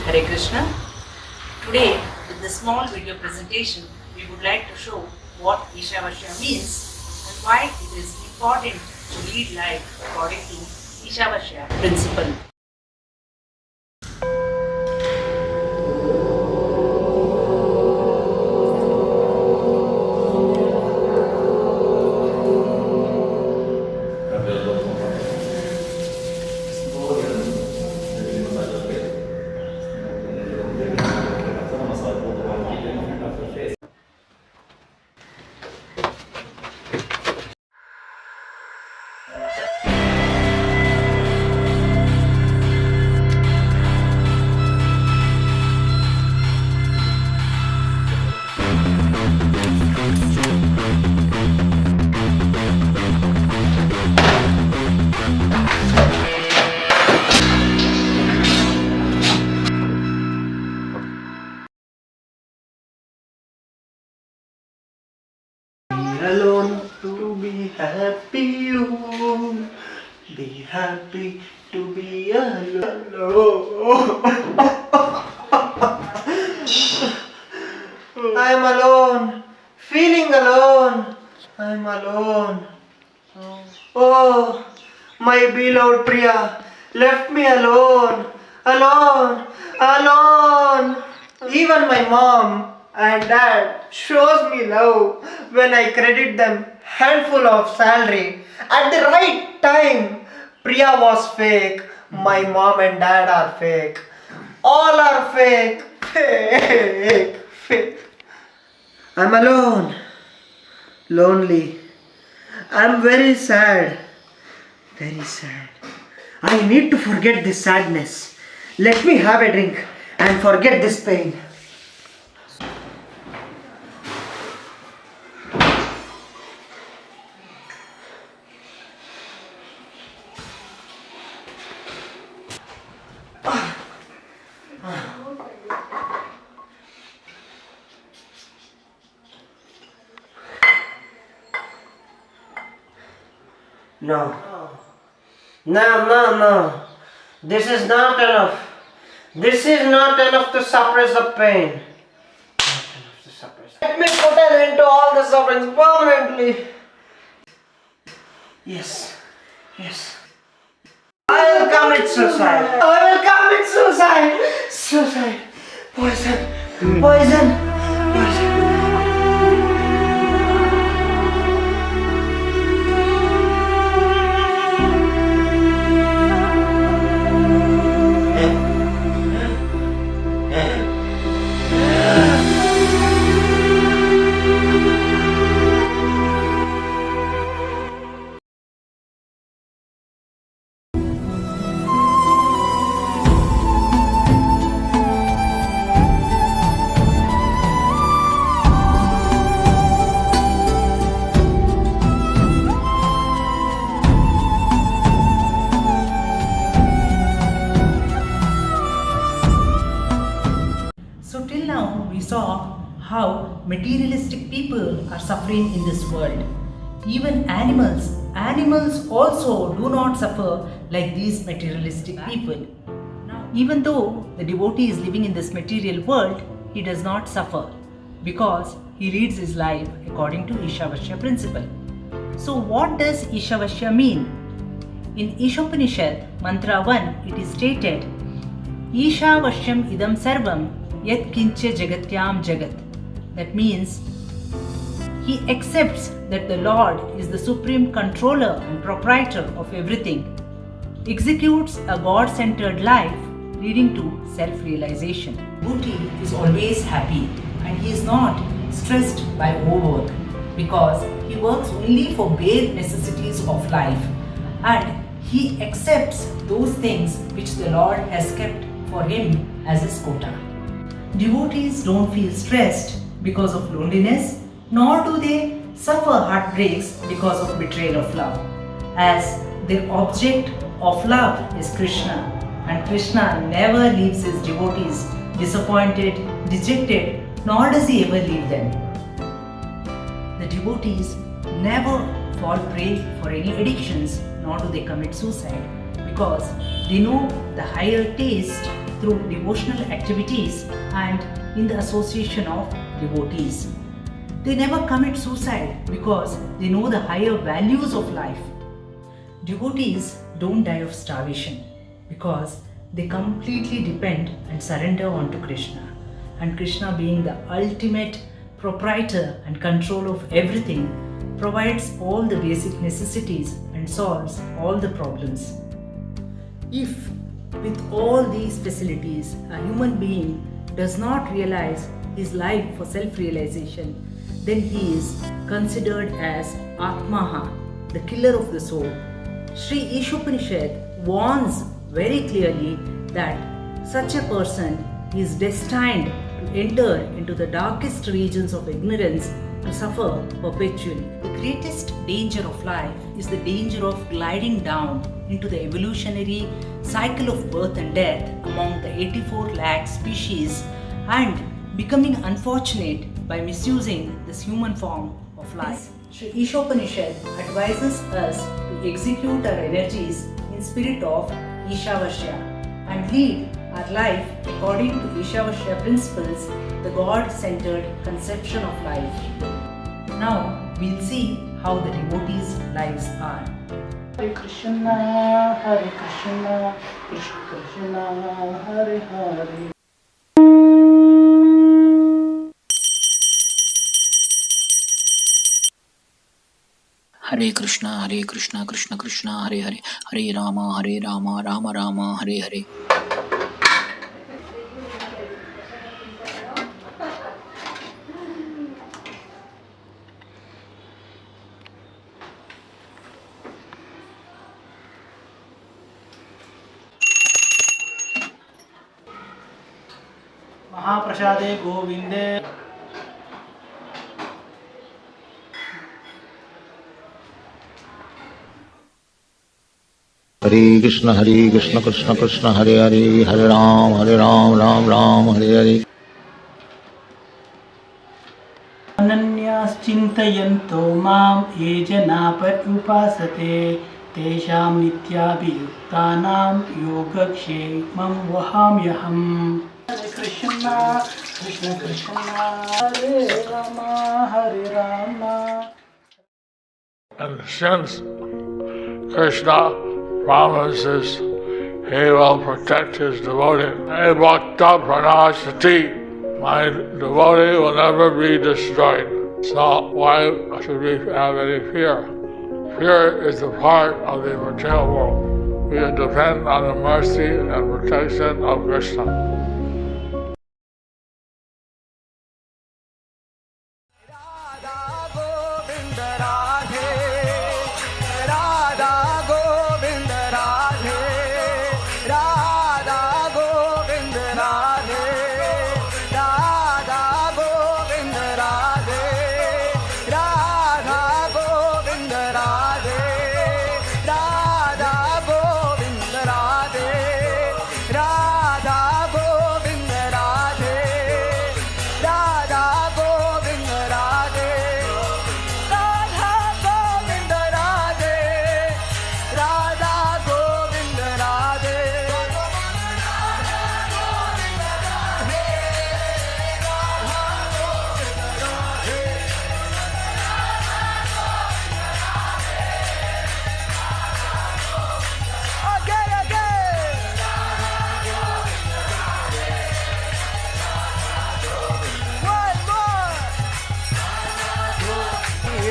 Hare Krishna. Today, with this small video presentation, we would like to show what Ishavasya means and why it is important to lead life according to Ishavasya principle. Alone to be happy, you be happy to be alone. I'm alone, feeling alone. I'm alone. Oh, my beloved Priya left me alone, alone. Even my mom and dad shows me love when I credit them handful of salary at the right time. Priya was fake, my mom and dad are fake. All are fake. I'm alone, lonely. I'm very sad. I need to forget this sadness. Let me have a drink and forget this pain. No. This is not enough. This is not enough to suppress the pain. Let me put an end to all the sufferings permanently. Yes. I will commit suicide. Suicide. Poison. So till now we saw how materialistic people are suffering in this world. Even animals also do not suffer like these materialistic people. Even though the devotee is living in this material world, he does not suffer because he leads his life according to Ishavasya principle. So what does Ishavasya mean? In Ishopanishad, Mantra 1, it is stated, Ishavashyam idam sarvam yat kincha jagatyam jagat. That means he accepts that the Lord is the supreme controller and proprietor of everything, executes a God-centered life leading to self-realization. Devotee is always happy and he is not stressed by overwork because he works only for bare necessities of life and he accepts those things which the Lord has kept for him as his quota. Devotees don't feel stressed because of loneliness, nor do they suffer heartbreaks because of betrayal of love, as their object of love is Krishna, and Krishna never leaves his devotees disappointed, dejected, nor does he ever leave them. The devotees never fall prey for any addictions, nor do they commit suicide, because they know the higher taste through devotional activities and in the association of devotees. They never commit suicide because they know the higher values of life. Devotees don't die of starvation because they completely depend and surrender onto Krishna. And Krishna, being the ultimate proprietor and control of everything, provides all the basic necessities and solves all the problems. If, with all these facilities, a human being does not realize his life for self-realization, then he is considered as Atmaha, the killer of the soul. Sri Ishopanishad warns very clearly that such a person is destined to enter into the darkest regions of ignorance to suffer perpetually. The greatest danger of life is the danger of gliding down into the evolutionary cycle of birth and death among the 84 lakh species and becoming unfortunate by misusing this human form of life. Sri Ishopanishad advises us to execute our energies in spirit of Ishavasya and lead our life according to Ishavasya principles, the God-centered conception of life. Now we'll see how the devotees' lives are. Hare Krishna, Krishna Krishna, Hare Hare. Hare Krishna, Krishna Krishna, Hare Hare, Hare Rama, Rama Rama, Hare Hare. Mahaprasade Govinde. Hare Krishna, Krishna Krishna, Hare Hare, Hare Ram, Ram Ram, Hare Hare. Ananyas Chintayanto Mam Ye Jana Upasate Tesham Nityabhiyuktanam Yogakshemam Vahamyaham. Hare Krishna, Krishna Krishna, Hare Rama. And since Krishna promises he will protect his devotee, Hey Bhakta Pranashati, my devotee will never be destroyed. So why should we have any fear? Fear is a part of the material world. We depend on the mercy and protection of Krishna.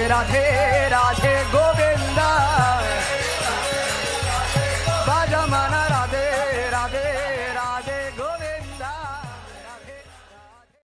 Radhe Radhe Govinda